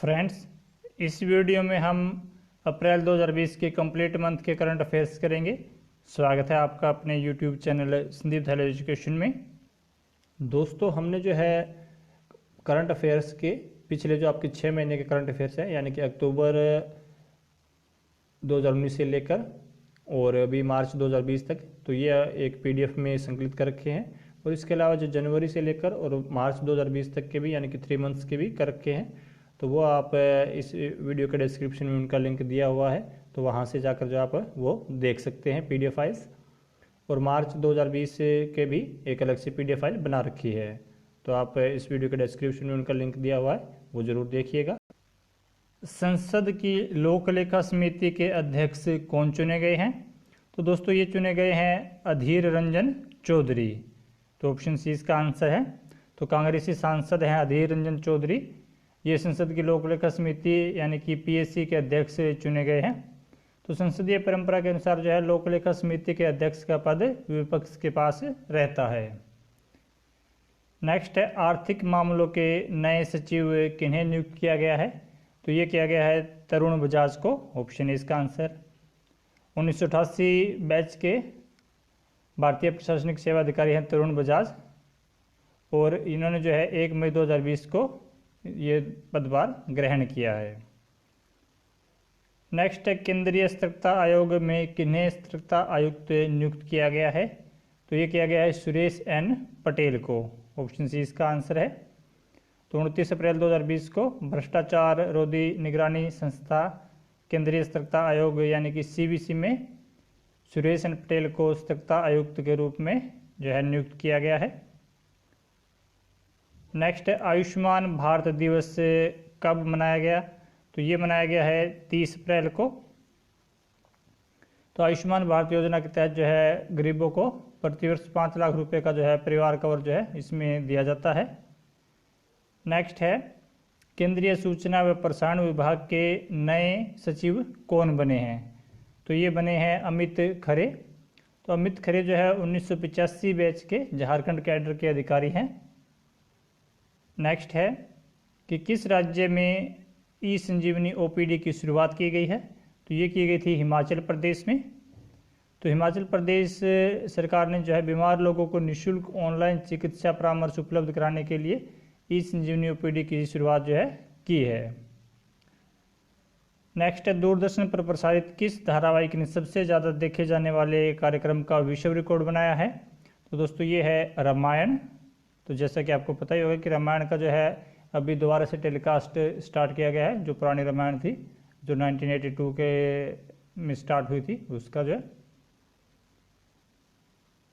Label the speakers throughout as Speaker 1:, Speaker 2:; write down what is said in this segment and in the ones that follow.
Speaker 1: Friends, इस video में हम अप्रैल 2020 के कंप्लीट मंथ के करंट अफेयर्स करेंगे। स्वागत है आपका अपने यूट्यूब चैनल संदीप धाले एजुकेशन में। दोस्तों, हमने जो है करंट अफेयर्स के पिछले जो आपके 6 महीने के करंट अफेयर्स हैं, यानी कि अक्टूबर 2019 से लेकर और अभी मार्च 2020 तक, तो ये एक पीडीएफ में संकलित कर रखे हैं। और इसके अलावा जो जनवरी से लेकर और मार्च 2020 तक के भी, यानी कि 3 मंथ्स के भी कर रखे हैं, तो वो आप इस वीडियो के डिस्क्रिप्शन में उनका लिंक दिया हुआ है, तो वहाँ से जाकर जो आप वो देख सकते हैं पीडीएफ फाइल्स। और मार्च 2020 के भी एक अलग से पीडीएफ फाइल बना रखी है, तो आप इस वीडियो के डिस्क्रिप्शन में उनका लिंक दिया हुआ है, वो ज़रूर देखिएगा। संसद की लोक लेखा समिति के अध्यक्ष कौन चुने गए हैं? तो दोस्तों, ये चुने गए हैं अधीर रंजन चौधरी। तो ऑप्शन सी इसका आंसर है। तो कांग्रेसी सांसद हैं अधीर रंजन चौधरी, ये संसद की लोक लेखा समिति यानी कि पीएससी के अध्यक्ष चुने गए हैं। तो संसदीय परंपरा के अनुसार जो है लोक लेखा समिति के अध्यक्ष का पद विपक्ष के पास रहता है। नेक्स्ट है, आर्थिक मामलों के नए सचिव किन्हें नियुक्त किया गया है? तो ये किया गया है तरुण बजाज को। ऑप्शन है इसका आंसर। 1988 बैच के भारतीय प्रशासनिक सेवा अधिकारी हैं तरुण बजाज, और इन्होंने जो है 1 मई 2020 को ये पदभार ग्रहण किया है। नेक्स्ट है, केंद्रीय सतर्कता आयोग में किन्हें सतर्कता आयुक्त नियुक्त किया गया है? तो ये किया गया है सुरेश एन पटेल को। ऑप्शन सी इसका आंसर है। तो 29 अप्रैल 2020 को भ्रष्टाचार रोधी निगरानी संस्था केंद्रीय सतर्कता आयोग यानी कि सीवीसी में सुरेश एन पटेल को सतर्कता आयुक्त के रूप में जो है नियुक्त किया गया है। नेक्स्ट है, आयुष्मान भारत दिवस कब मनाया गया? तो ये मनाया गया है 30 अप्रैल को। तो आयुष्मान भारत योजना के तहत जो है गरीबों को प्रतिवर्ष 5 लाख रुपए का जो है परिवार कवर जो है इसमें दिया जाता है। नेक्स्ट है, केंद्रीय सूचना व प्रसारण विभाग के नए सचिव कौन बने हैं? तो ये बने हैं अमित खरे। तो अमित खरे जो है 1985 बैच के झारखंड कैडर के अधिकारी हैं। नेक्स्ट है कि किस राज्य में ई संजीवनी ओपीडी की शुरुआत की गई है? तो ये की गई थी हिमाचल प्रदेश में। तो हिमाचल प्रदेश सरकार ने जो है बीमार लोगों को निःशुल्क ऑनलाइन चिकित्सा परामर्श उपलब्ध कराने के लिए ई संजीवनी ओपीडी की शुरुआत जो है की है। नेक्स्ट है, दूरदर्शन पर प्रसारित किस धारावाहिक ने सबसे ज़्यादा देखे जाने वाले कार्यक्रम का विश्व रिकॉर्ड बनाया है? तो दोस्तों, ये है रामायण। तो जैसा कि आपको पता ही होगा कि रामायण का जो है अभी दोबारा से टेलीकास्ट स्टार्ट किया गया है। जो पुरानी रामायण थी जो 1982 के में स्टार्ट हुई थी, उसका जो है।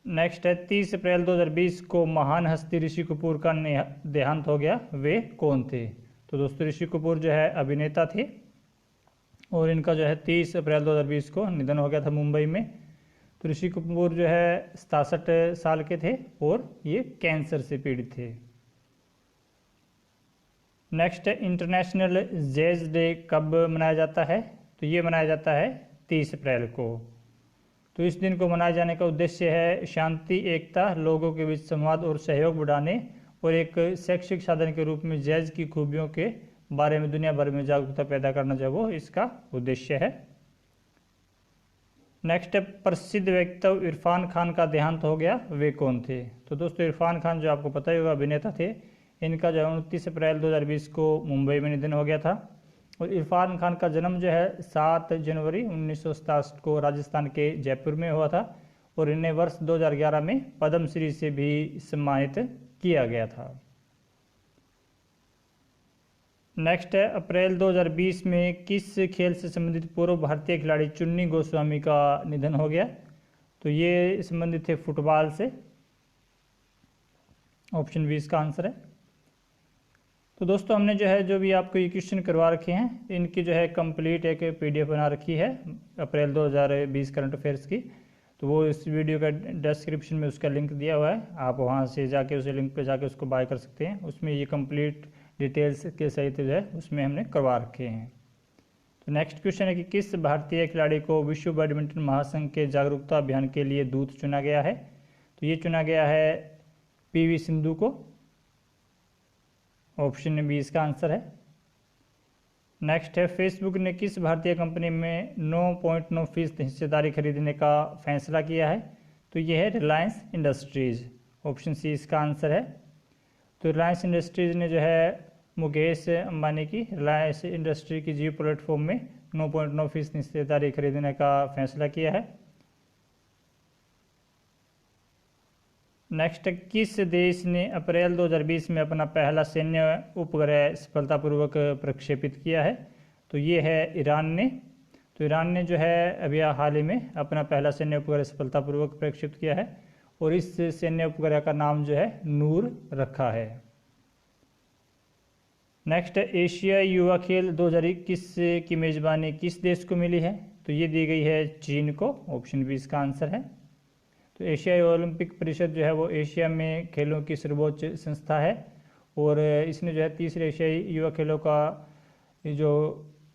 Speaker 1: नेक्स्ट है, 30 अप्रैल 2020 को महान हस्ती ऋषि कपूर का देहांत हो गया, वे कौन थे? तो दोस्तों, ऋषि कपूर जो है अभिनेता थे और इनका जो है 30 अप्रैल 2020 को निधन हो गया था मुंबई में। तो ऋषि कपूर जो है 67 साल के थे और ये कैंसर से पीड़ित थे। नेक्स्ट है, इंटरनेशनल जैज डे कब मनाया जाता है? तो ये मनाया जाता है 30 अप्रैल को। तो इस दिन को मनाए जाने का उद्देश्य है शांति, एकता, लोगों के बीच संवाद और सहयोग बढ़ाने और एक शैक्षिक साधन के रूप में जैज की खूबियों के बारे में दुनिया भर में जागरूकता पैदा करना जो वो इसका उद्देश्य है। नेक्स्ट है, प्रसिद्ध वक्ता इरफान खान का देहांत हो गया, वे कौन थे? तो दोस्तों, इरफान खान जो आपको पता ही होगा अभिनेता थे। इनका जो 29 अप्रैल 2020 को मुंबई में निधन हो गया था। और इरफान खान का जन्म जो है 7 जनवरी 1967 को राजस्थान के जयपुर में हुआ था और इन्हें वर्ष 2011 में पद्मश्री से भी सम्मानित किया गया था। नेक्स्ट है, अप्रैल 2020 में किस खेल से संबंधित पूर्व भारतीय खिलाड़ी चुन्नी गोस्वामी का निधन हो गया? तो ये संबंधित थे फुटबॉल से। ऑप्शन बी इसका आंसर है। तो दोस्तों, हमने जो है जो भी आपको ये क्वेश्चन करवा रखे हैं, इनकी जो है कंप्लीट एक पीडीएफ बना रखी है अप्रैल 2020 करंट अफेयर्स की। तो वो इस वीडियो का डिस्क्रिप्शन में उसका लिंक दिया हुआ है, आप वहाँ से जाके उस लिंक पे जाके उसको बाय कर सकते हैं। उसमें ये कंप्लीट डिटेल्स के सहित जो है उसमें हमने करवा रखे हैं। तो नेक्स्ट क्वेश्चन है कि किस भारतीय खिलाड़ी को विश्व बैडमिंटन महासंघ के जागरूकता अभियान के लिए दूत चुना गया है? तो ये चुना गया है पीवी सिंधु को। ऑप्शन बी इसका आंसर है। नेक्स्ट है, फेसबुक ने किस भारतीय कंपनी में 9.9% हिस्सेदारी खरीदने का फैसला किया है? तो ये है रिलायंस इंडस्ट्रीज़। ऑप्शन सी इसका आंसर है। तो रिलायंस इंडस्ट्रीज़ ने जो है मुकेश अंबानी की रिलायंस इंडस्ट्री की जियो प्लेटफॉर्म में 9.9% हिस्सेदारी खरीदने का फैसला किया है। नेक्स्ट, किस देश ने अप्रैल 2020 में अपना पहला सैन्य उपग्रह सफलतापूर्वक प्रक्षेपित किया है? तो ये है ईरान ने। तो ईरान ने जो है अभी हाल ही में अपना पहला सैन्य उपग्रह सफलतापूर्वक प्रक्षेपित किया है और इस सैन्य उपग्रह का नाम जो है नूर रखा है। नेक्स्ट, एशिया युवा खेल 2021 की मेज़बानी किस देश को मिली है? तो ये दी गई है चीन को। ऑप्शन बी इसका आंसर है। तो एशियाई ओलंपिक परिषद जो है वो एशिया में खेलों की सर्वोच्च संस्था है और इसने जो है तीसरे एशियाई युवा खेलों का जो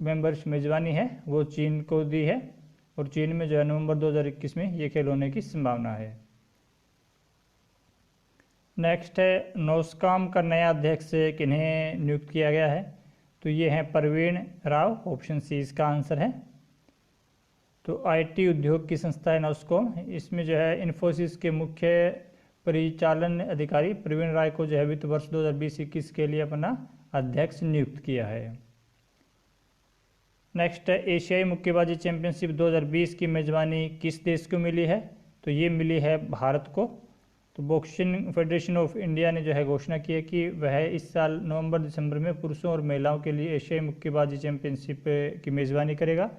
Speaker 1: मेंबर्स मेज़बानी है वो चीन को दी है और चीन में जो है नवंबर 2021 में ये खेल होने की संभावना है। नेक्स्ट है, नौस्कॉम का नया अध्यक्ष किन्हें नियुक्त किया गया है? तो ये है प्रवीण राव। ऑप्शन सी इसका आंसर है। तो आईटी उद्योग की संस्था है नौस्कॉम, इसमें जो है इन्फोसिस के मुख्य परिचालन अधिकारी प्रवीण राय को जो है वित्त वर्ष 2020-21 के लिए अपना अध्यक्ष नियुक्त किया है। नेक्स्ट है, एशियाई मुक्केबाजी चैंपियनशिप 2020 की मेजबानी किस देश को मिली है? तो ये मिली है भारत को। तो बॉक्सिंग फेडरेशन ऑफ इंडिया ने जो है घोषणा की है कि वह इस साल नवंबर-दिसंबर में पुरुषों और महिलाओं के लिए एशियाई मुक्केबाजी चैंपियनशिप की मेज़बानी करेगा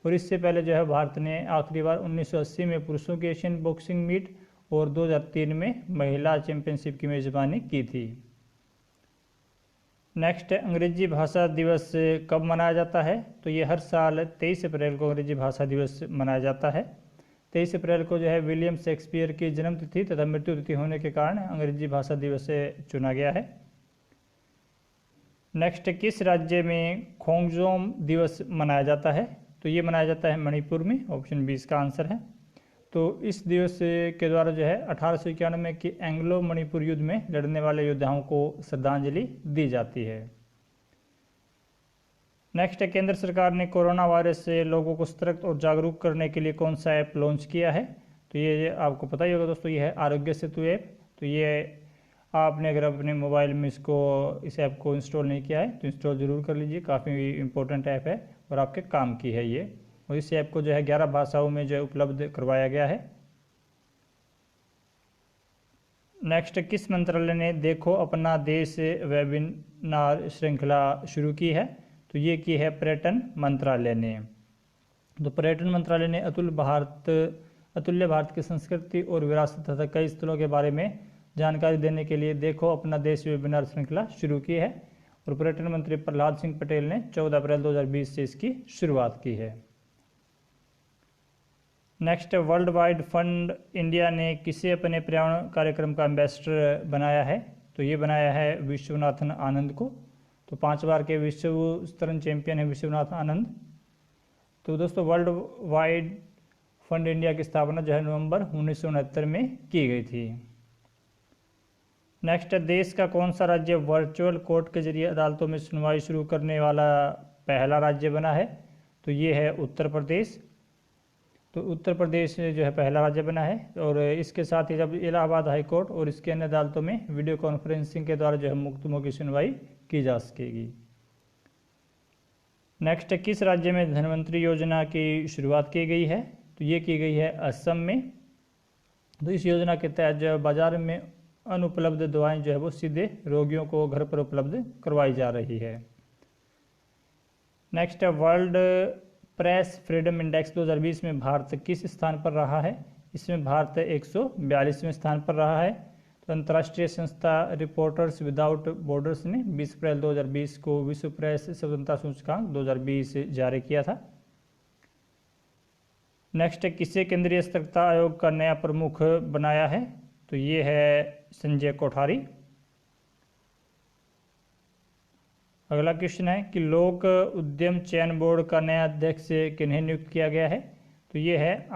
Speaker 1: और इससे पहले जो है भारत ने आखिरी बार 1980 में पुरुषों की एशियन बॉक्सिंग मीट और 2003 में महिला चैंपियनशिप की मेज़बानी की थी। नेक्स्ट, अंग्रेजी भाषा दिवस कब मनाया जाता है? तो ये हर साल 23 अप्रैल को अंग्रेजी भाषा दिवस मनाया जाता है। 23 अप्रैल को जो है विलियम शेक्सपियर की जन्म तिथि तथा मृत्यु तिथि होने के कारण अंग्रेजी भाषा दिवस चुना गया है। नेक्स्ट, किस राज्य में खोंगजोम दिवस मनाया जाता है? तो ये मनाया जाता है मणिपुर में। ऑप्शन बी इसका आंसर है। तो इस दिवस के द्वारा जो है 1891 के एंग्लो मणिपुर युद्ध में लड़ने वाले योद्धाओं को श्रद्धांजलि दी जाती है। नेक्स्ट, केंद्र सरकार ने कोरोना वायरस से लोगों को सतर्क और जागरूक करने के लिए कौन सा ऐप लॉन्च किया है? तो ये आपको पता ही होगा दोस्तों, ये है आरोग्य सेतु ऐप। तो ये आपने अगर अपने मोबाइल में इस ऐप को इंस्टॉल नहीं किया है तो इंस्टॉल ज़रूर कर लीजिए। काफ़ी इंपॉर्टेंट ऐप है और आपके काम की है ये। और इस ऐप को जो है 11 भाषाओं में जो है उपलब्ध करवाया गया है। नेक्स्ट, किस मंत्रालय ने देखो अपना देश वेबिनार श्रृंखला शुरू की है? तो ये की है पर्यटन मंत्रालय ने। तो पर्यटन मंत्रालय ने अतुल्य भारत की संस्कृति और विरासत तथा कई स्थलों के बारे में जानकारी देने के लिए देखो अपना देश वेबिनार श्रृंखला शुरू की है और पर्यटन मंत्री प्रहलाद सिंह पटेल ने 14 अप्रैल 2020 से इसकी शुरुआत की है। Next, world wide fund India ने किसे अपने पर्यावरण कार्यक्रम का एम्बेसडर बनाया है? तो ये बनाया है विश्वनाथन आनंद को। तो 5 बार के विश्व स्तरण चैंपियन है विश्वनाथ आनंद। तो दोस्तों, वर्ल्ड वाइड फंड इंडिया की स्थापना जो है नवंबर 1969 में की गई थी। नेक्स्ट, देश का कौन सा राज्य वर्चुअल कोर्ट के जरिए अदालतों में सुनवाई शुरू करने वाला पहला राज्य बना है? तो ये है उत्तर प्रदेश। तो उत्तर प्रदेश जो है पहला राज्य बना है और इसके साथ ही जब इलाहाबाद हाई कोर्ट और इसके अन्य अदालतों में वीडियो कॉन्फ्रेंसिंग के द्वारा जो है मुकदमों की सुनवाई की जा सकेगी। नेक्स्ट, किस राज्य में धन्वंतरी योजना की शुरुआत की गई है? तो ये की गई है असम में। तो इस योजना के तहत जो बाजार में अनुपलब्ध दवाएं जो है वो सीधे रोगियों को घर पर उपलब्ध करवाई जा रही है। Next, world press freedom index 2020 में भारत किस स्थान पर रहा है? इसमें भारत 142वें स्थान पर रहा है। तो अंतर्राष्ट्रीय संस्था रिपोर्टर्स विदाउट बॉर्डर्स ने 20 अप्रैल 2020 को विश्व प्रेस स्वतंत्रता सूचकांक 2020 जारी किया था। नेक्स्ट, किसे केंद्रीय सतर्कता आयोग का नया प्रमुख बनाया है? तो ये है संजय कोठारी। अगला क्वेश्चन है कि लोक उद्यम चयन बोर्ड का नया अध्यक्ष किन्हें नियुक्त किया गया है? तो ये है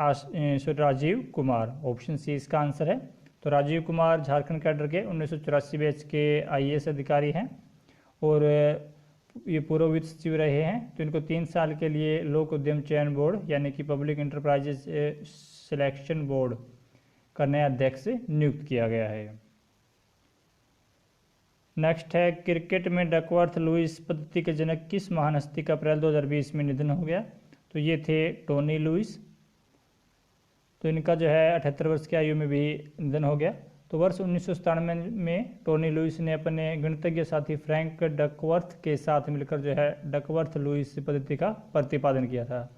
Speaker 1: राजीव कुमार। ऑप्शन सी इसका आंसर है। तो राजीव कुमार झारखंड कैडर के 1984 बैच के आईएएस अधिकारी हैं और ये पूर्व वित्त सचिव रहे हैं, तो इनको 3 साल के लिए लोक उद्यम चयन बोर्ड यानी कि पब्लिक इंटरप्राइजेज सिलेक्शन बोर्ड का नया अध्यक्ष नियुक्त किया गया है। नेक्स्ट है, क्रिकेट में डकवर्थ लुइस पद्धति के जनक किस महान हस्ती का अप्रैल 2020 में निधन हो गया? तो ये थे टोनी लुइस। तो इनका जो है 78 वर्ष की आयु में भी निधन हो गया। तो वर्ष 1997 में टोनी लुइस ने अपने गणितज्ञ साथी फ्रैंक डकवर्थ के साथ मिलकर जो है डकवर्थ लुइस पद्धति का प्रतिपादन किया था,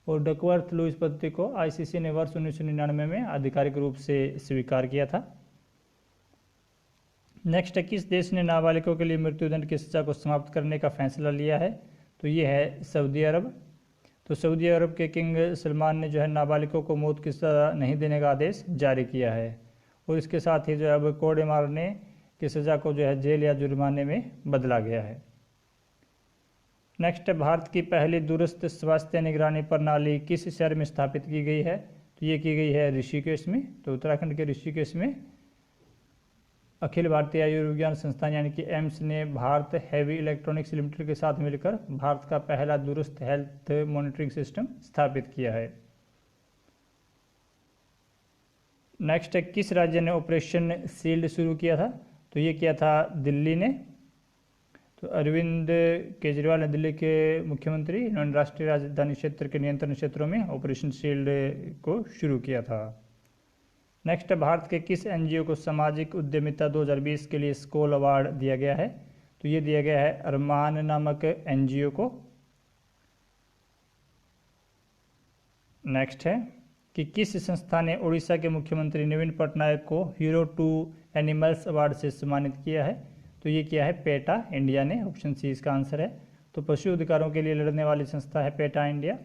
Speaker 1: और डकवर्थ लुइस पद्धति को आईसीसी ने वर्ष 1999 में आधिकारिक रूप से स्वीकार किया था। नेक्स्ट है, किस देश ने नाबालिगों के लिए मृत्युदंड की सजा को समाप्त करने का फैसला लिया है? तो ये है सऊदी अरब। तो सऊदी अरब के किंग सलमान ने जो है नाबालिगों को मौत की सजा नहीं देने का आदेश जारी किया है, और इसके साथ ही जो है अब कोड़े मारने की सज़ा को जो है जेल या जुर्माने में बदला गया है। नेक्स्ट है, भारत की पहली दूरस्थ स्वास्थ्य निगरानी प्रणाली किस शहर में स्थापित की गई है? तो ये की गई है ऋषिकेश में। तो उत्तराखंड के ऋषिकेश में अखिल भारतीय आयुर्विज्ञान संस्थान यानी कि एम्स ने भारत हैवी इलेक्ट्रॉनिक्स लिमिटेड के साथ मिलकर भारत का पहला दूरस्थ हेल्थ मॉनिटरिंग सिस्टम स्थापित किया है। नेक्स्ट है, किस राज्य ने ऑपरेशन शील्ड शुरू किया था? तो ये किया था दिल्ली ने। तो अरविंद केजरीवाल ने दिल्ली के मुख्यमंत्री, इन्होंने राष्ट्रीय राजधानी क्षेत्र के नियंत्रण क्षेत्रों में ऑपरेशन शील्ड को शुरू किया था। नेक्स्ट है, भारत के किस एनजीओ को सामाजिक उद्यमिता 2020 के लिए स्कोल अवार्ड दिया गया है? तो ये दिया गया है अरमान नामक एनजीओ को। नेक्स्ट है कि किस संस्था ने उड़ीसा के मुख्यमंत्री नवीन पटनायक को हीरो टू एनिमल्स अवार्ड से सम्मानित किया है? तो ये किया है पेटा इंडिया ने। ऑप्शन सी इसका आंसर है। तो पशु अधिकारों के लिए लड़ने वाली संस्था है पेटा इंडिया।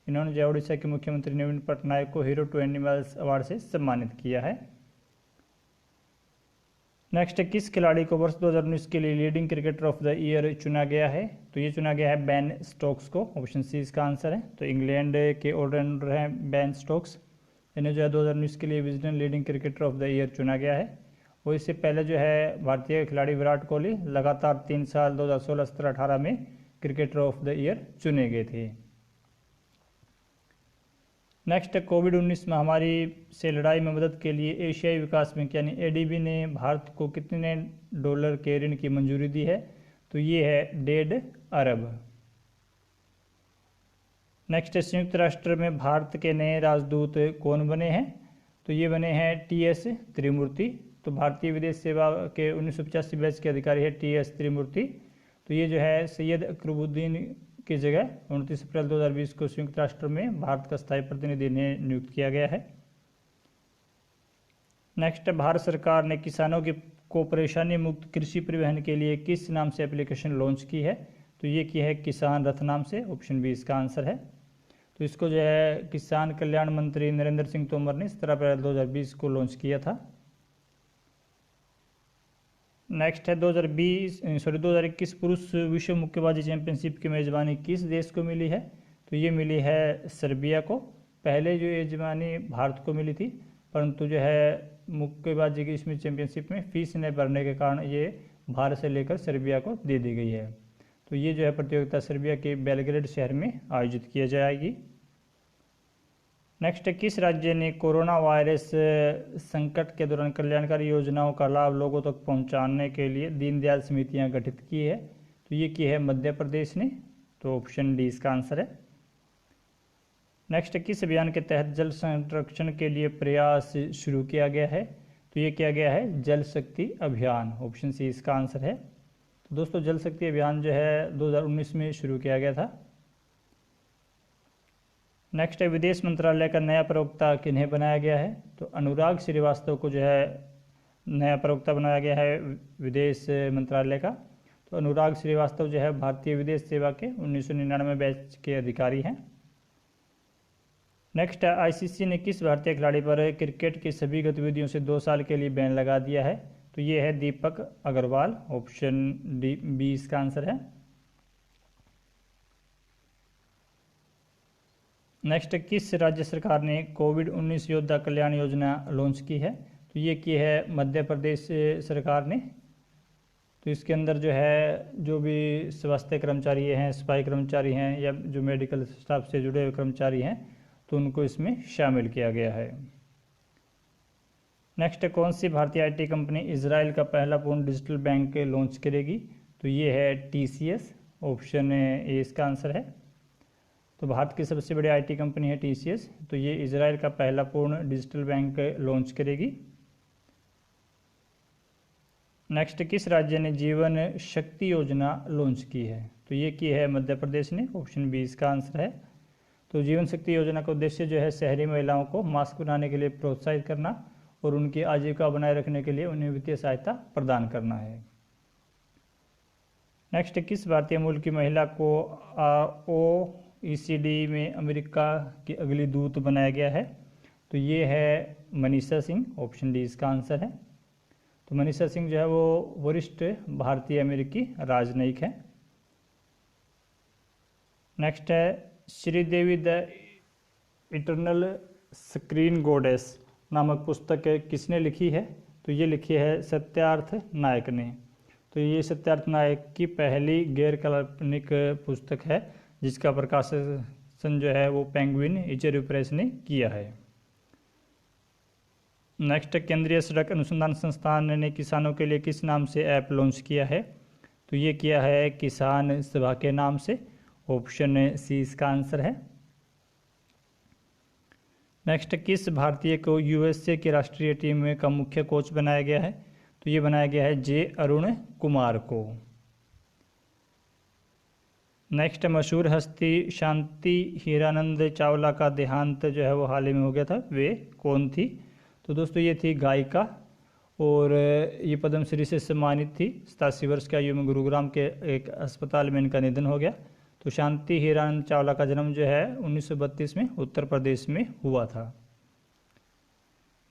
Speaker 1: इन्होंने जो उड़ीसा के मुख्यमंत्री नवीन पटनायक को हीरो टू एनिमल्स अवार्ड से सम्मानित किया है। नेक्स्ट है, किस खिलाड़ी को वर्ष 2019 के लिए leading cricketer of the year चुना गया है? तो ये चुना गया है बेन स्टोक्स को। ऑप्शन सी इसका आंसर है। तो इंग्लैंड के ऑलराउंडर हैं बेन स्टोक्स। इन्हें जो है 2019 के लिए Wisden leading cricketer of the year चुना गया है। और इससे पहले जो है भारतीय खिलाड़ी विराट कोहली लगातार 3 साल 2016, 17, 18 में क्रिकेटर ऑफ द ईयर चुने गए थे। नेक्स्ट है, कोविड-19 महामारी से लड़ाई में मदद के लिए एशियाई विकास बैंक यानी एडीबी ने भारत को कितने डॉलर के ऋण की मंजूरी दी है? तो ये है 1.5 अरब। नेक्स्ट है, संयुक्त राष्ट्र में भारत के नए राजदूत कौन बने हैं? तो ये बने हैं टीएस त्रिमूर्ति। तो भारतीय विदेश सेवा के 1985 बैच के अधिकारी है टीएस त्रिमूर्ति। तो ये जो है सैयद अकरबुद्दीन की जगह 29 अप्रैल 2020 को संयुक्त राष्ट्र में भारत का स्थायी प्रतिनिधि नियुक्त किया गया है। नेक्स्ट, भारत सरकार ने किसानों को परेशानी मुक्त कृषि परिवहन के लिए किस नाम से एप्लीकेशन लॉन्च की है? तो ये की है किसान रथ नाम से। ऑप्शन बी इसका आंसर है। तो इसको जो है किसान कल्याण मंत्री नरेंद्र सिंह तोमर ने 17 अप्रैल 2020 को लॉन्च किया था। नेक्स्ट है, 2021 पुरुष विश्व मुक्केबाजी चैंपियनशिप की मेजबानी किस देश को मिली है? तो ये मिली है सर्बिया को। पहले जो मेजबानी भारत को मिली थी, परंतु जो है मुक्केबाजी की इसमें चैंपियनशिप में फीस न भरने के कारण ये भारत से लेकर सर्बिया को दे दी गई है। तो ये जो है प्रतियोगिता सर्बिया के बेलग्रेड शहर में आयोजित की जाएगी। नेक्स्ट, किस राज्य ने कोरोना वायरस संकट के दौरान कल्याणकारी योजनाओं का लाभ लोगों तक पहुंचाने के लिए दीनदयाल समितियां गठित की है? तो ये की है मध्य प्रदेश ने। तो ऑप्शन डी इसका आंसर है। नेक्स्ट, किस अभियान के तहत जल संरक्षण के लिए प्रयास शुरू किया गया है? तो ये किया गया है जल शक्ति अभियान। ऑप्शन सी इसका आंसर है। तो दोस्तों, जल शक्ति अभियान जो है 2019 में शुरू किया गया था। नेक्स्ट है, विदेश मंत्रालय का नया प्रवक्ता किन्हें बनाया गया है? तो अनुराग श्रीवास्तव को जो है नया प्रवक्ता बनाया गया है विदेश मंत्रालय का। तो अनुराग श्रीवास्तव जो है भारतीय विदेश सेवा के 1999 बैच के अधिकारी हैं। नेक्स्ट है, आईसीसी ने किस भारतीय खिलाड़ी पर क्रिकेट की सभी गतिविधियों से 2 साल के लिए बैन लगा दिया है? तो ये है दीपक अग्रवाल। ऑप्शन डी बी इसका आंसर है। नेक्स्ट, किस राज्य सरकार ने कोविड-19 योद्धा कल्याण योजना लॉन्च की है? तो ये की है मध्य प्रदेश सरकार ने। तो इसके अंदर जो है जो भी स्वास्थ्य कर्मचारी हैं, सफाई कर्मचारी हैं या जो मेडिकल स्टाफ से जुड़े हुए कर्मचारी हैं, तो उनको इसमें शामिल किया गया है। नेक्स्ट, कौन सी भारतीय आईटी कंपनी इजराइल का पहला पूर्ण डिजिटल बैंक लॉन्च करेगी? तो ये है टीसीएस, ऑप्शन ए इसका आंसर है। तो भारत की सबसे बड़ी आईटी कंपनी है टीसीएस, तो ये इजराइल का पहला पूर्ण डिजिटल बैंक लॉन्च करेगी। नेक्स्ट, किस राज्य ने जीवन शक्ति योजना लॉन्च की है? तो ये की है मध्य प्रदेश ने, ऑप्शन बी इसका आंसर है। तो जीवन शक्ति योजना का उद्देश्य जो है शहरी महिलाओं को मास्क बनाने के लिए प्रोत्साहित करना और उनकी आजीविका बनाए रखने के लिए उन्हें वित्तीय सहायता प्रदान करना है। नेक्स्ट, किस भारतीय मूल की महिला को ओईसीडी में अमेरिका की अगली दूत बनाया गया है? तो ये है मनीषा सिंह, ऑप्शन डी इसका आंसर है। तो मनीषा सिंह जो है वो वरिष्ठ भारतीय अमेरिकी राजनयिक है। नेक्स्ट है, Sridevi the eternal screen goddess नामक पुस्तक किसने लिखी है? तो ये लिखी है सत्यार्थ नायक ने। तो ये सत्यार्थ नायक की पहली गैर काल्पनिक पुस्तक है जिसका प्रकाशन जो है वो पेंगुइन इचेरी प्रेस ने किया है। नेक्स्ट, केंद्रीय सड़क अनुसंधान संस्थान ने किसानों के लिए किस नाम से ऐप लॉन्च किया है? तो ये किया है किसान सभा के नाम से, ऑप्शन सी इसका आंसर है। नेक्स्ट, किस भारतीय को यूएसए की राष्ट्रीय टीम का मुख्य कोच बनाया गया है? तो ये बनाया गया है जे अरुण कुमार को। नेक्स्ट, मशहूर हस्ती शांति हीरानंद चावला का देहांत जो है वो हाल ही में हो गया था, वे कौन थी? तो दोस्तों ये थी गायिका और ये पद्मश्री से सम्मानित थी। 87 वर्ष की आयु में गुरुग्राम के एक अस्पताल में इनका निधन हो गया। तो शांति हीरानंद चावला का जन्म जो है 1932 में उत्तर प्रदेश में हुआ था।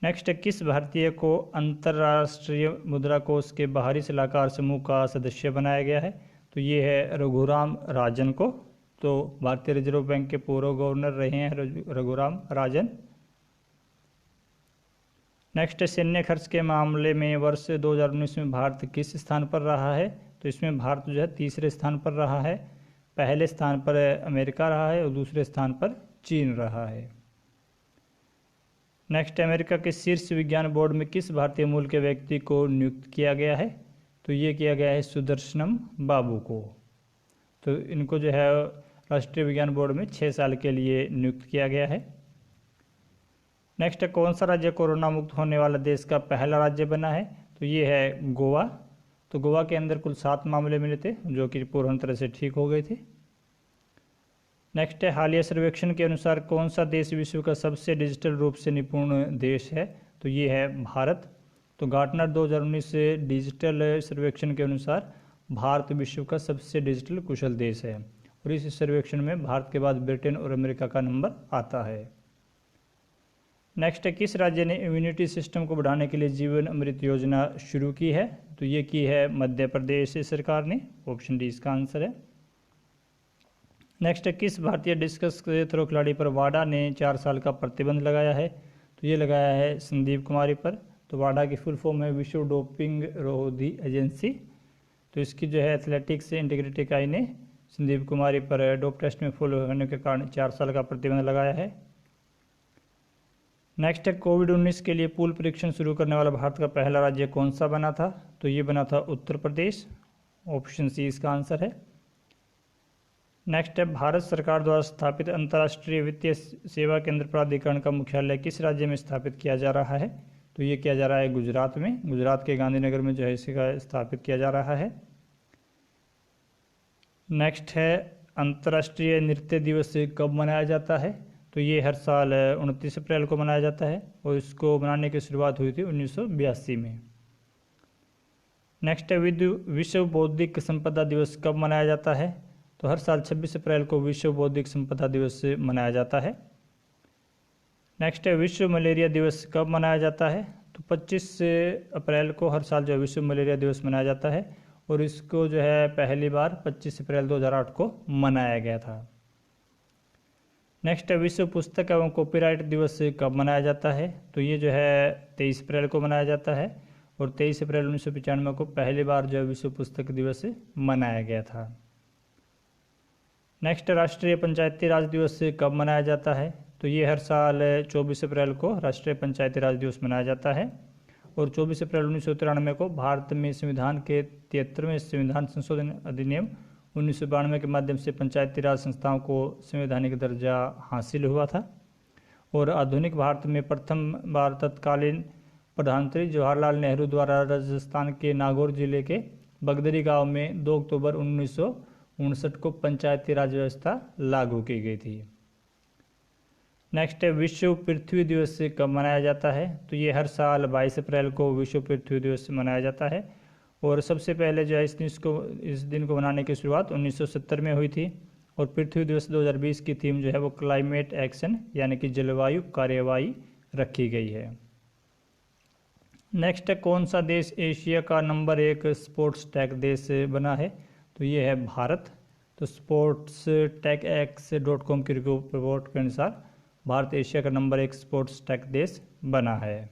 Speaker 1: नेक्स्ट, किस भारतीय को अंतर्राष्ट्रीय मुद्रा कोष के बाहरी सलाहकार समूह का सदस्य बनाया गया है? तो ये है रघुराम राजन को। तो भारतीय रिजर्व बैंक के पूर्व गवर्नर रहे हैं रघुराम राजन। नेक्स्ट, सैन्य खर्च के मामले में वर्ष 2019 में भारत किस स्थान पर रहा है? तो इसमें भारत जो है तीसरे स्थान पर रहा है। पहले स्थान पर अमेरिका रहा है और दूसरे स्थान पर चीन रहा है। नेक्स्ट, अमेरिका के शीर्ष विज्ञान बोर्ड में किस भारतीय मूल के व्यक्ति को नियुक्त किया गया है? तो ये किया गया है सुदर्शनम बाबू को। तो इनको जो है राष्ट्रीय विज्ञान बोर्ड में 6 साल के लिए नियुक्त किया गया है। नेक्स्ट, कौन सा राज्य कोरोना मुक्त होने वाला देश का पहला राज्य बना है? तो ये है गोवा। तो गोवा के अंदर कुल 7 मामले मिले थे जो कि पूर्ण तरह से ठीक हो गए थे। नेक्स्ट है, हालिया सर्वेक्षण के अनुसार कौन सा देश विश्व का सबसे डिजिटल रूप से निपुण देश है? तो ये है भारत। तो गार्टनर 2019 से डिजिटल सर्वेक्षण के अनुसार भारत विश्व का सबसे डिजिटल कुशल देश है और इस सर्वेक्षण में भारत के बाद ब्रिटेन और अमेरिका का नंबर आता है। नेक्स्ट है, किस राज्य ने इम्यूनिटी सिस्टम को बढ़ाने के लिए जीवन अमृत योजना शुरू की है? तो ये की है मध्य प्रदेश सरकार ने, ऑप्शन डी इसका आंसर है। नेक्स्ट है, किस भारतीय डिस्कस थ्रो खिलाड़ी पर वाडा ने 4 साल का प्रतिबंध लगाया है? तो ये लगाया है संदीप कुमारी पर। तो वाडा की फुल फॉर्म है विश्व डोपिंग रोधी एजेंसी। तो इसकी जो है एथलेटिक्स इंटीग्रिटी इकाई ने संदीप कुमारी पर डोप टेस्ट में फेल होने के कारण 4 साल का प्रतिबंध लगाया है। नेक्स्ट है, कोविड-19 के लिए पूल परीक्षण शुरू करने वाला भारत का पहला राज्य कौन सा बना था? तो ये बना था उत्तर प्रदेश, ऑप्शन सी इसका आंसर है। नेक्स्ट है, भारत सरकार द्वारा स्थापित अंतर्राष्ट्रीय वित्तीय सेवा केंद्र प्राधिकरण का मुख्यालय किस राज्य में स्थापित किया जा रहा है? तो ये किया जा रहा है गुजरात में। गुजरात के गांधीनगर में जो है इसका स्थापित किया जा रहा है। नेक्स्ट है, अंतर्राष्ट्रीय नृत्य दिवस कब मनाया जाता है? तो ये हर साल 29 अप्रैल को मनाया जाता है और इसको मनाने की शुरुआत हुई थी 1982 में। नेक्स्ट है, विश्व बौद्धिक संपदा दिवस कब मनाया जाता है? तो हर साल 26 अप्रैल को विश्व बौद्धिक संपदा दिवस मनाया जाता है। नेक्स्ट है, विश्व मलेरिया दिवस कब मनाया जाता है? तो 25 अप्रैल को हर साल जो विश्व मलेरिया दिवस मनाया जाता है और इसको जो है पहली बार 25 अप्रैल 2008 को मनाया गया था। नेक्स्ट है, विश्व पुस्तक एवं कॉपीराइट दिवस कब मनाया जाता है? तो ये जो है 23 अप्रैल को मनाया जाता है और 23 अप्रैल 1995 को पहली बार जो विश्व पुस्तक दिवस मनाया गया था। नेक्स्ट, राष्ट्रीय पंचायती राज दिवस कब मनाया जाता है? तो ये हर साल 24 अप्रैल को राष्ट्रीय पंचायती राज दिवस मनाया जाता है। और 24 अप्रैल 1993 को भारत में संविधान के 73वें संविधान संशोधन अधिनियम 1992 के माध्यम से पंचायती राज संस्थाओं को संवैधानिक दर्जा हासिल हुआ था। और आधुनिक भारत में प्रथम बार तत्कालीन प्रधानमंत्री जवाहरलाल नेहरू द्वारा राजस्थान के नागौर जिले के बगदरी गांव में 2 अक्टूबर 1959 को पंचायती राज व्यवस्था लागू की गई थी। नेक्स्ट है, विश्व पृथ्वी दिवस कब मनाया जाता है? तो ये हर साल 22 अप्रैल को विश्व पृथ्वी दिवस मनाया जाता है। और सबसे पहले जो है इस दिन को मनाने की शुरुआत 1970 में हुई थी। और पृथ्वी दिवस 2020 की थीम जो है वो क्लाइमेट एक्शन यानी कि जलवायु कार्यवाही रखी गई है। नेक्स्ट है, कौन सा देश एशिया का नंबर 1 स्पोर्ट्स टेक देश बना है? तो ये है भारत। तो स्पोर्ट्स टेक एक्स.com की रिपोर्ट के अनुसार भारत एशिया का नंबर 1 स्पोर्ट्स टेक देश बना है।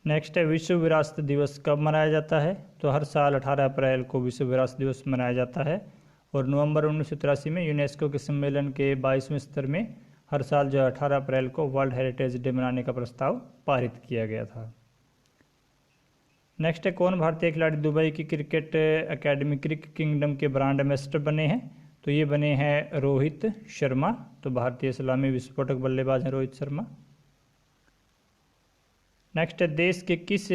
Speaker 1: नेक्स्ट है, विश्व विरासत दिवस कब मनाया जाता है? तो हर साल 18 अप्रैल को विश्व विरासत दिवस मनाया जाता है। और नवंबर 1983 में यूनेस्को के सम्मेलन के 22वें स्तर में हर साल जो 18 अप्रैल को वर्ल्ड हेरिटेज डे मनाने का प्रस्ताव पारित किया गया था। नेक्स्ट है, कौन भारतीय खिलाड़ी दुबई की क्रिकेट एकेडमी क्रिक किंगडम के ब्रांड एम्बेसडर बने हैं? तो ये बने हैं रोहित शर्मा। तो भारतीय सलामी विस्फोटक बल्लेबाज हैं रोहित शर्मा। नेक्स्ट है, देश के किस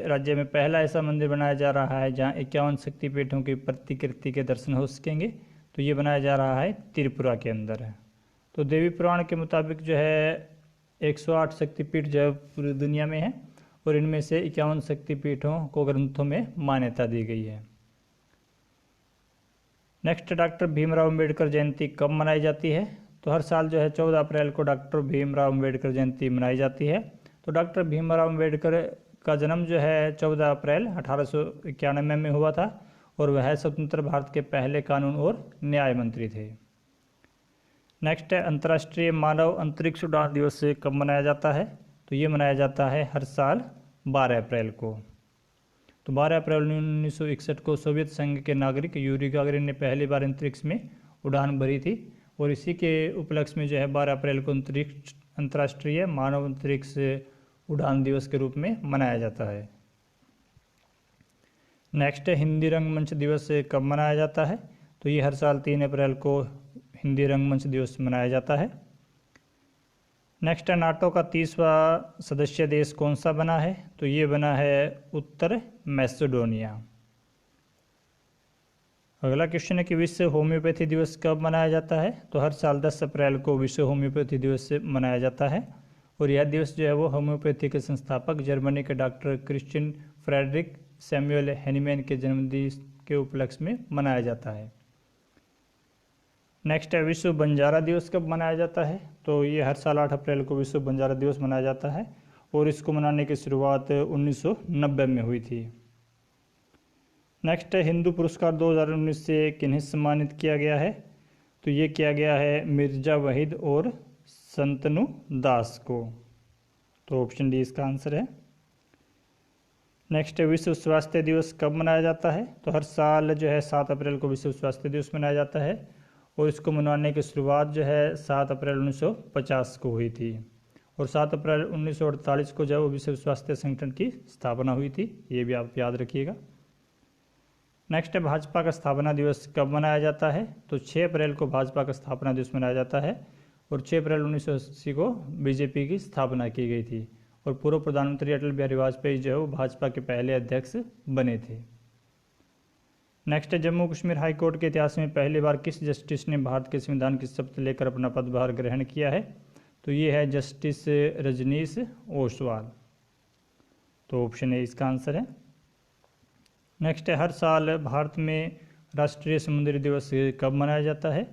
Speaker 1: राज्य में पहला ऐसा मंदिर बनाया जा रहा है जहां 51 शक्तिपीठों की प्रतिकृति के दर्शन हो सकेंगे? तो ये बनाया जा रहा है त्रिपुरा के अंदर है। तो देवी पुराण के मुताबिक जो है 108 शक्तिपीठ जो है पूरी दुनिया में है और इनमें से 51 शक्तिपीठों को ग्रंथों में मान्यता दी गई है। नेक्स्ट, डॉक्टर भीमराव अम्बेडकर जयंती कब मनाई जाती है? तो हर साल जो है 14 अप्रैल को डॉक्टर भीमराव अम्बेडकर जयंती मनाई जाती है। तो डॉक्टर भीमराव अम्बेडकर का जन्म जो है 14 अप्रैल 1891 में हुआ था और वह स्वतंत्र भारत के पहले कानून और न्याय मंत्री थे। नेक्स्ट है, अंतर्राष्ट्रीय मानव अंतरिक्ष उड़ान दिवस कब मनाया जाता है? तो ये मनाया जाता है हर साल 12 अप्रैल को। तो 12 अप्रैल 1961 को सोवियत संघ के नागरिक यूरी गागरिन ने पहली बार अंतरिक्ष में उड़ान भरी थी और इसी के उपलक्ष्य में जो है 12 अप्रैल को अंतर्राष्ट्रीय मानव अंतरिक्ष उड़ान दिवस के रूप में मनाया जाता है। नेक्स्ट है, हिंदी रंगमंच दिवस कब मनाया जाता है? तो ये हर साल 3 अप्रैल को हिंदी रंगमंच दिवस मनाया जाता है। नेक्स्ट है, नाटो का 30वां सदस्य देश कौन सा बना है? तो ये बना है उत्तर मैसेडोनिया। अगला क्वेश्चन है कि विश्व होम्योपैथी दिवस कब मनाया जाता है? तो हर साल 10 अप्रैल को विश्व होम्योपैथी दिवस मनाया जाता है और यह दिवस जो है वो होम्योपैथी के संस्थापक जर्मनी के doctor Christian Friedrich Samuel Hahnemann के जन्मदिन के उपलक्ष्य में मनाया जाता है। नेक्स्ट है, विश्व बंजारा दिवस कब मनाया जाता है? तो ये हर साल 8 अप्रैल को विश्व बंजारा दिवस मनाया जाता है और इसको मनाने की शुरुआत 1990 में हुई थी। नेक्स्ट है, हिंदू पुरस्कार 2019 से किन्हें सम्मानित किया गया है? तो ये किया गया है मिर्जा वहीद और संतनु दास को। तो ऑप्शन डी इसका आंसर है। नेक्स्ट है, विश्व स्वास्थ्य दिवस कब मनाया जाता है? तो हर साल जो है 7 अप्रैल को विश्व स्वास्थ्य दिवस मनाया जाता है और इसको मनाने की शुरुआत जो है 7 अप्रैल 1950 को हुई थी और 7 अप्रैल 1948 को जब विश्व स्वास्थ्य संगठन की स्थापना हुई थी, ये भी आप याद रखिएगा। नेक्स्ट है, भाजपा का स्थापना दिवस कब मनाया जाता है? तो 6 अप्रैल को भाजपा का स्थापना दिवस मनाया जाता है और 6 अप्रैल 1980 को बीजेपी की स्थापना की गई थी और पूर्व प्रधानमंत्री अटल बिहारी वाजपेयी जो है वो भाजपा के पहले अध्यक्ष बने थे। नेक्स्ट है, जम्मू कश्मीर हाई कोर्ट के इतिहास में पहली बार किस जस्टिस ने भारत के संविधान की शपथ लेकर अपना पदभार ग्रहण किया है? तो ये है जस्टिस रजनीश ओसवाल। तो ऑप्शन ए इसका आंसर है। नेक्स्ट है, हर साल भारत में राष्ट्रीय समुद्री दिवस कब मनाया जाता है?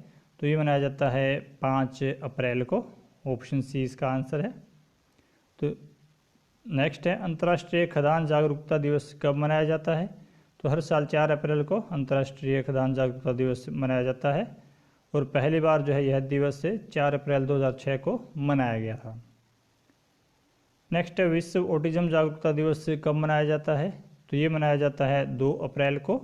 Speaker 1: तो ये मनाया जाता है 5 अप्रैल को। ऑप्शन सी इसका आंसर है। तो नेक्स्ट है, अंतर्राष्ट्रीय खदान जागरूकता दिवस कब मनाया जाता है? तो हर साल 4 अप्रैल को अंतर्राष्ट्रीय खदान जागरूकता दिवस मनाया जाता है और पहली बार जो है यह दिवस 4 अप्रैल 2006 को मनाया गया था। नेक्स्ट है विश्व ऑटिज्म जागरूकता दिवस कब मनाया जाता है? तो ये मनाया जाता है 2 अप्रैल को।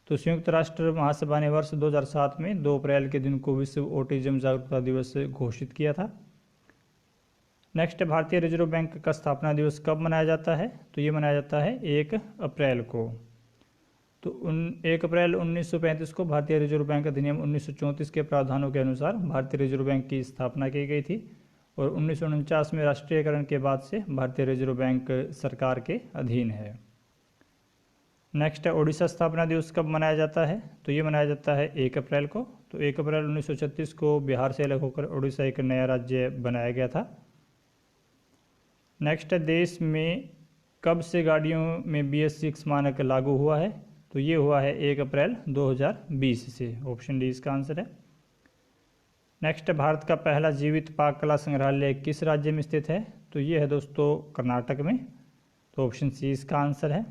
Speaker 1: तो संयुक्त राष्ट्र महासभा ने वर्ष 2007 में 2 अप्रैल के दिन को विश्व ऑटिज्म जागरूकता दिवस घोषित किया था। नेक्स्ट है भारतीय रिजर्व बैंक का स्थापना दिवस कब मनाया जाता है? तो ये मनाया जाता है 1 अप्रैल को। तो 1 अप्रैल 1935 को भारतीय रिजर्व बैंक अधिनियम 1934 के प्रावधानों के अनुसार भारतीय रिजर्व बैंक की स्थापना की गई थी और 1949 में राष्ट्रीयकरण के बाद से भारतीय रिजर्व बैंक सरकार के अधीन है। नेक्स्ट है ओडिशा स्थापना दिवस कब मनाया जाता है? तो ये मनाया जाता है 1 अप्रैल को। तो 1 अप्रैल 1936 को बिहार से अलग होकर ओडिशा एक नया राज्य बनाया गया था। नेक्स्ट है देश में कब से गाड़ियों में BS6 मानक लागू हुआ है? तो ये हुआ है 1 अप्रैल 2020 से। ऑप्शन डी इसका आंसर है। नेक्स्ट है भारत का पहला जीवित पाक कला संग्रहालय किस राज्य में स्थित है? तो ये है दोस्तों कर्नाटक में। तो ऑप्शन सी इसका आंसर है।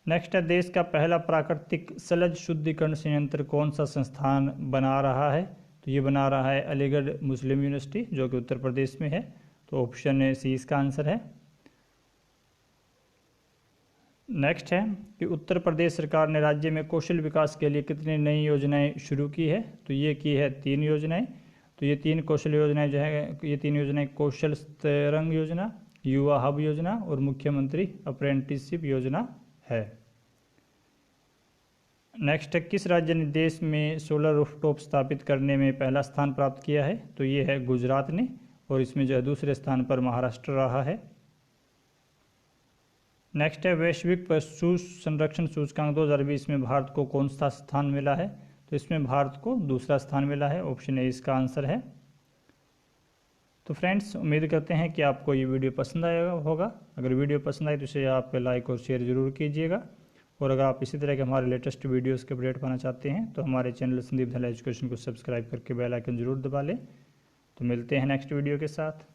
Speaker 1: नेक्स्ट है देश का पहला प्राकृतिक सलज शुद्धिकरण संयंत्र कौन सा संस्थान बना रहा है? तो ये बना रहा है अलीगढ़ मुस्लिम यूनिवर्सिटी जो कि उत्तर प्रदेश में है। तो ऑप्शन सी इसका आंसर है। नेक्स्ट है कि उत्तर प्रदेश सरकार ने राज्य में कौशल विकास के लिए कितनी नई योजनाएं शुरू की है? तो ये की है 3 योजनाएं। तो ये 3 कौशल योजनाएं जो है, ये 3 योजनाएं कौशल तरंग योजना, युवा हब योजना और मुख्यमंत्री अप्रेंटिसशिप योजना है। नेक्स्ट है किस राज्य ने देश में सोलर रूफटॉप स्थापित करने में पहला स्थान प्राप्त किया है? तो ये है गुजरात ने और इसमें जो है दूसरे स्थान पर महाराष्ट्र रहा है। नेक्स्ट है वैश्विक पशु संरक्षण सूचकांक 2020 में भारत को कौन सा स्थान मिला है? तो इसमें भारत को दूसरा स्थान मिला है। ऑप्शन ए इसका आंसर है। तो फ्रेंड्स उम्मीद करते हैं कि आपको ये वीडियो पसंद आएगा होगा। अगर वीडियो पसंद आए तो इसे आप लाइक और शेयर जरूर कीजिएगा और अगर आप इसी तरह के हमारे लेटेस्ट वीडियोस के अपडेट पाना चाहते हैं तो हमारे चैनल संदीप धला एजुकेशन को सब्सक्राइब करके बेल आइकन जरूर दबा लें। तो मिलते हैं नेक्स्ट वीडियो के साथ।